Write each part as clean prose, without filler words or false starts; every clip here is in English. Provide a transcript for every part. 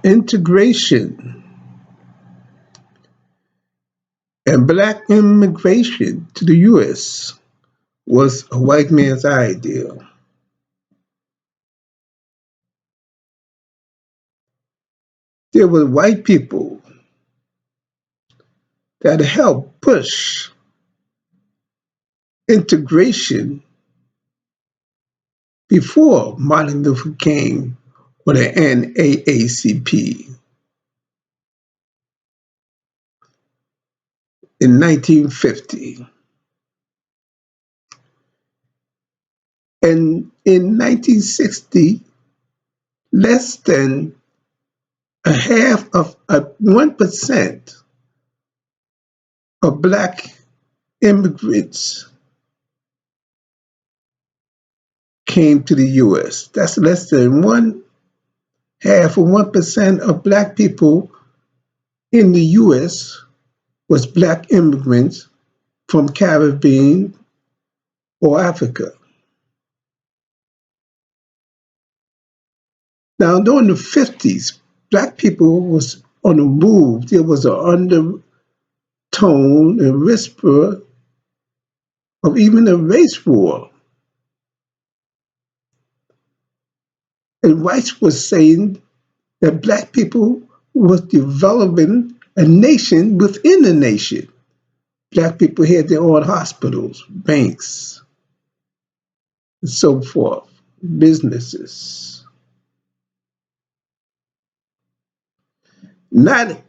Integration and black immigration to the U.S. was a white man's idea. There were white people that helped push integration before Martin Luther King or the NAACP in 1950. And in 1960, less than a half of 1% of black immigrants came to the U.S. That's less than one half of 1% of black people in the U.S. was black immigrants from Caribbean or Africa. Now, during the 50s, black people was on the move. There was an undertone and whisper of even a race war. And whites was saying that black people was developing a nation within a nation. Black people had their own hospitals, banks, and so forth, businesses. Not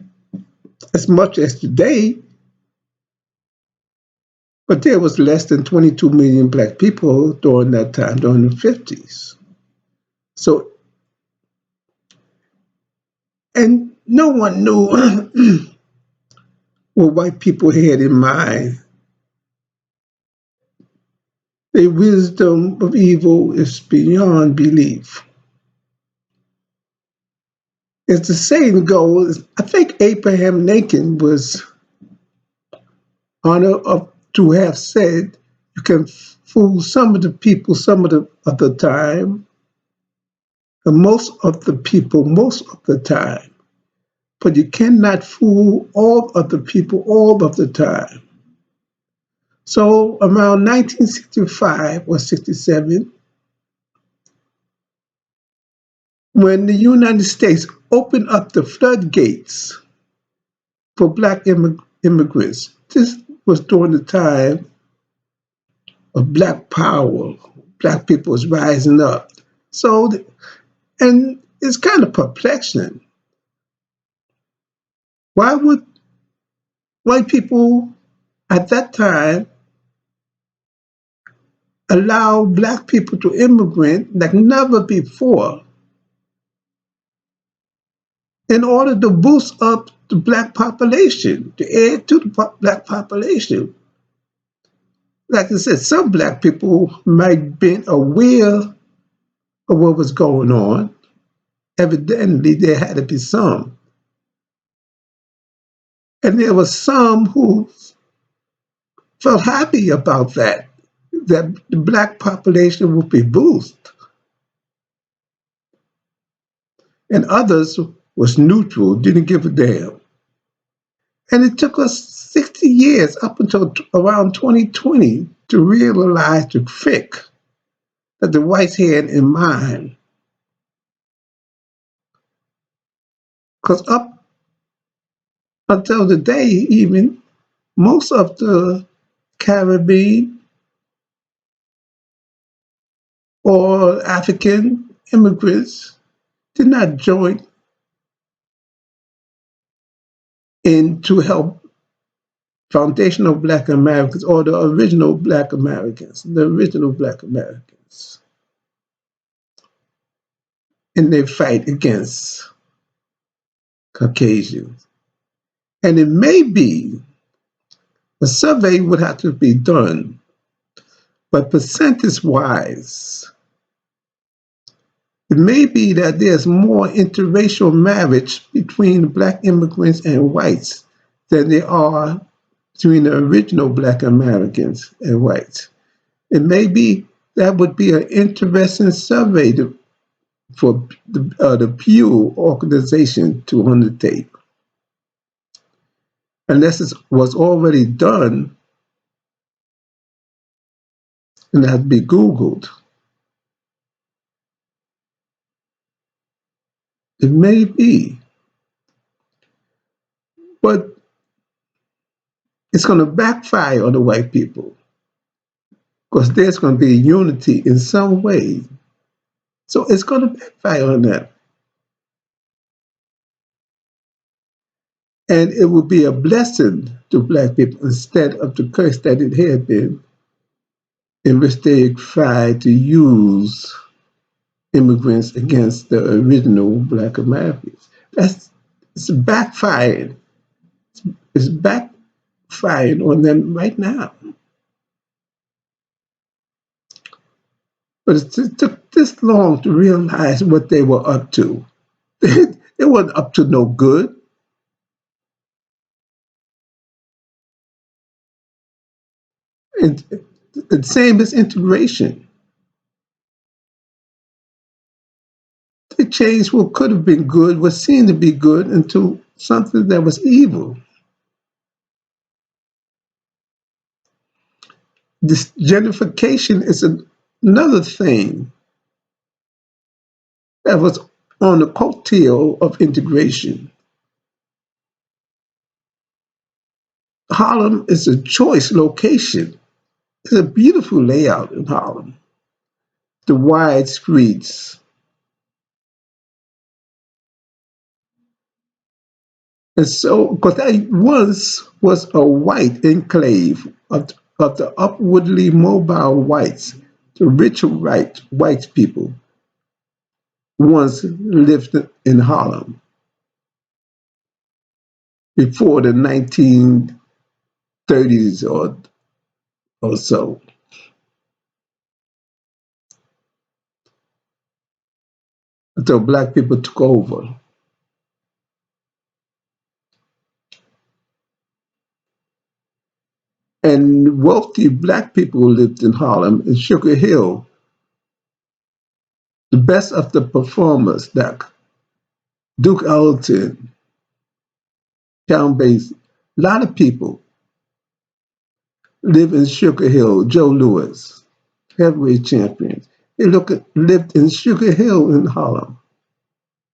as much as today, but there was less than 22 million black people during that time, during the 50s. So, and no one knew what white people had in mind. Their wisdom of evil is beyond belief. As the saying goes, I think Abraham Lincoln was honored to have said, you can fool some of the people some of the time, and most of the people most of the time, but you cannot fool all of the people all of the time. So around 1965 or 67, when the United States opened up the floodgates for black immigrants, this was during the time of black power. Black people was rising up. So, and it's kind of perplexing. Why would white people at that time allow black people to immigrate like never before in order to boost up the black population, to add to the black population? Like I said, some black people might have been aware of what was going on. Evidently, there had to be some. And there was some who felt happy about that the black population would be boosted. And others was neutral, didn't give a damn. And it took us 60 years up until around 2020 to realize the trick that the whites had in mind. Because up until today, even, most of the Caribbean or African immigrants did not join in to help foundational Black Americans or the original Black Americans, in their fight against Caucasians. And it may be a survey would have to be done, but percentage-wise, it may be that there's more interracial marriage between Black immigrants and whites than there are between the original Black Americans and whites. It may be that would be an interesting survey for the Pew organization to undertake. Unless it was already done and had to be Googled, it may be. But it's going to backfire on the white people because there's going to be unity in some way. So it's going to backfire on them. And it will be a blessing to black people instead of the curse that it had been, in which they tried to use immigrants against the original black Americans. It's backfiring. It's backfiring on them right now. But it took this long to realize what they were up to. They weren't up to no good. And the same as integration. They changed what could have been good, what seemed to be good, into something that was evil. This gentrification is another thing that was on the coattail of integration. Harlem is a choice location. It's a beautiful layout in Harlem. The wide streets. And so, because that once was a white enclave of the upwardly mobile whites, the rich white people once lived in Harlem before the 1930s or so. Until black people took over. And wealthy black people lived in Harlem and Sugar Hill. The best of the performers, like Duke Ellington, Count Basie, a lot of people live in Sugar Hill. Joe Louis, heavyweight champions. Lived in Sugar Hill in Harlem.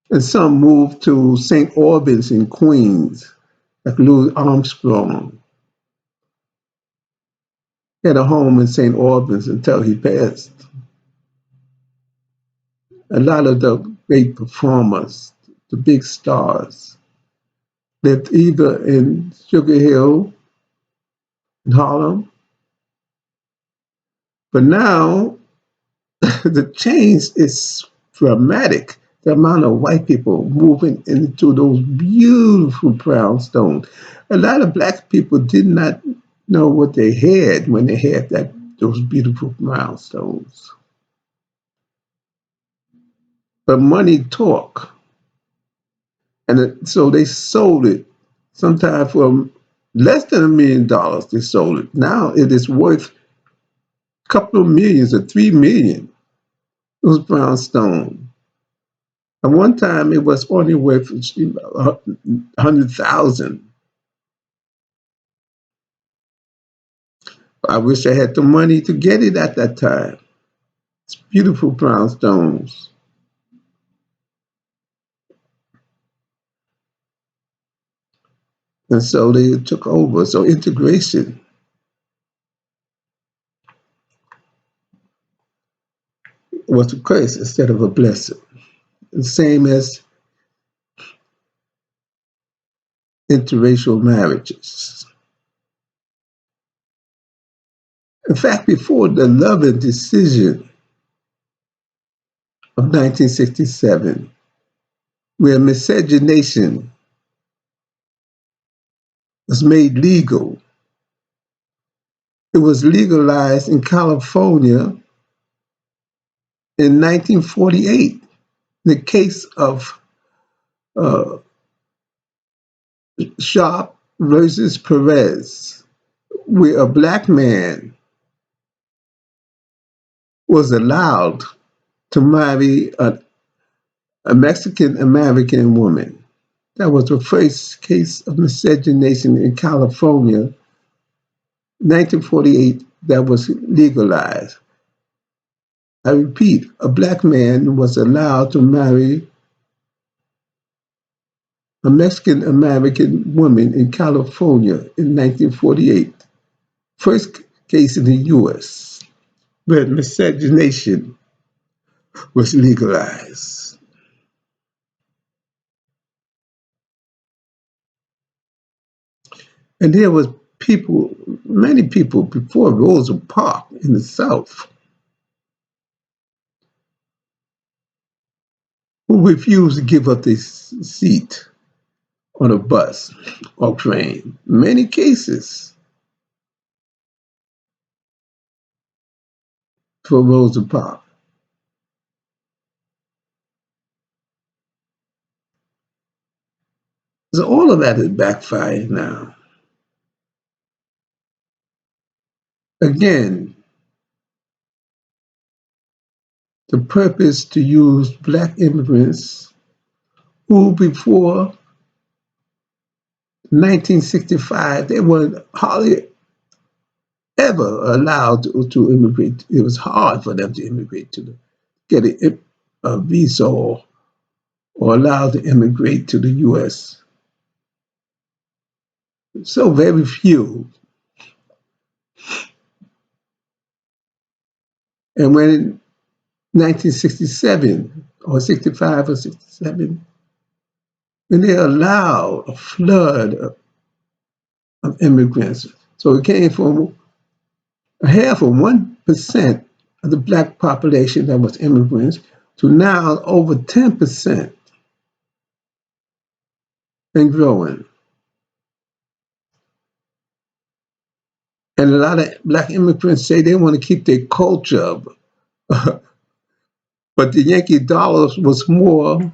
And some moved to St. Albans in Queens, like Louis Armstrong. He had a home in St. Albans until he passed. A lot of the great performers, the big stars, lived either in Sugar Hill, in Harlem, but now the change is dramatic. The amount of white people moving into those beautiful brownstones. A lot of black people did not know what they had when they had those beautiful brownstones. But money talk. So they sold it sometime for less than $1 million. They sold it. Now it is worth a couple of millions or 3 million. It was brownstone. At one time, it was only worth 100,000. I wish I had the money to get it at that time. It's beautiful brownstones. And so they took over. So integration was a curse instead of a blessing. The same as interracial marriages. In fact, before the Loving decision of 1967, where miscegenation was made legal, it was legalized in California in 1948. In the case of uh, Sharp versus Perez, where a black man was allowed to marry a Mexican American woman. That was the first case of miscegenation in California, 1948, that was legalized. I repeat, a black man was allowed to marry a Mexican American woman in California in 1948. First case in the US where miscegenation was legalized. And there was people, many people before Rosa Parks in the South who refused to give up their seat on a bus or train. Many cases for Rosa Parks. So all of that is backfiring now. Again, the purpose to use black immigrants who before 1965, they were hardly ever allowed to immigrate. It was hard for them to immigrate to get a visa or allowed to immigrate to the U.S. So very few. And when in 1967 or 65 or 67, when they allowed a flood of immigrants, so it came from half of 1% of the black population that was immigrants to now over 10% and growing. And a lot of black immigrants say they want to keep their culture, but the Yankee dollars was more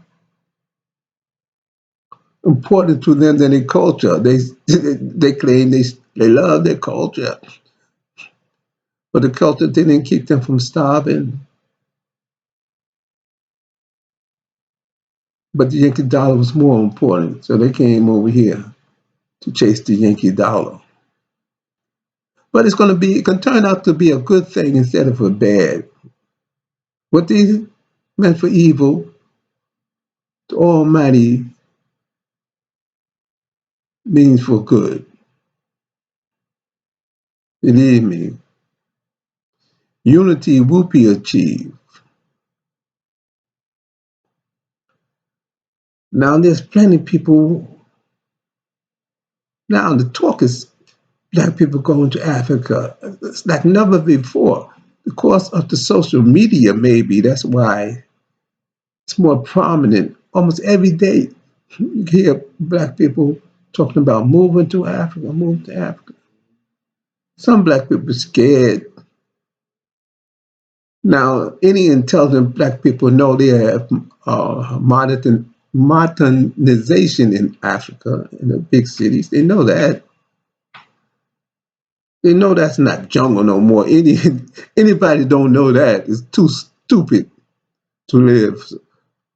important to them than their culture. They claim they love their culture, but the culture didn't keep them from starving. But the Yankee dollar was more important, so they came over here to chase the Yankee dollar. But it can turn out to be a good thing instead of a bad. What they meant for evil, the Almighty means for good. Believe me, unity will be achieved. Now there's plenty of people. Now the talk is black people going to Africa. It's like never before because of the social media. Maybe that's why it's more prominent. Almost every day, you hear black people talking about moving to Africa, move to Africa. Some black people are scared. Now, any intelligent black people know they have modernization in Africa, in the big cities. They know that. They know that's not jungle no more. Anybody don't know that. It's too stupid to live.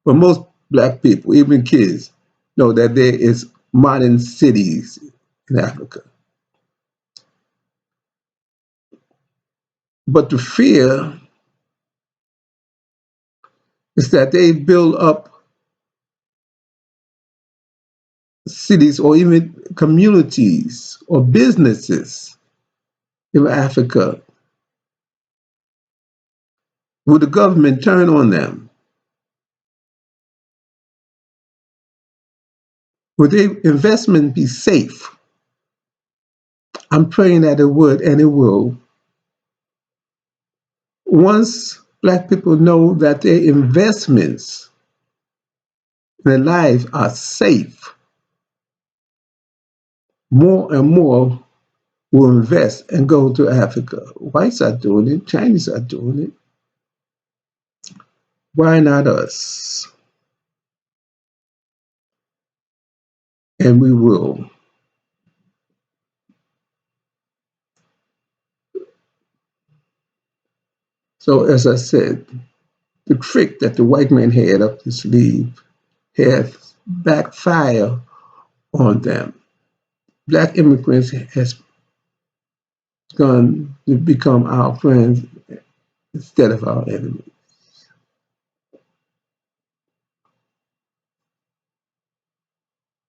But most black people, even kids, know that there is modern cities in Africa. But the fear is that they build up cities or even communities or businesses in Africa. Will the government turn on them? Will their investment be safe? I'm praying that it would, and it will. Once black people know that their investments in their lives are safe, more and more will invest and go to Africa. Whites are doing it, Chinese are doing it. Why not us? And we will. So, as I said, the trick that the white man had up his sleeve has backfired on them. Black immigrants has gone to become our friends instead of our enemies.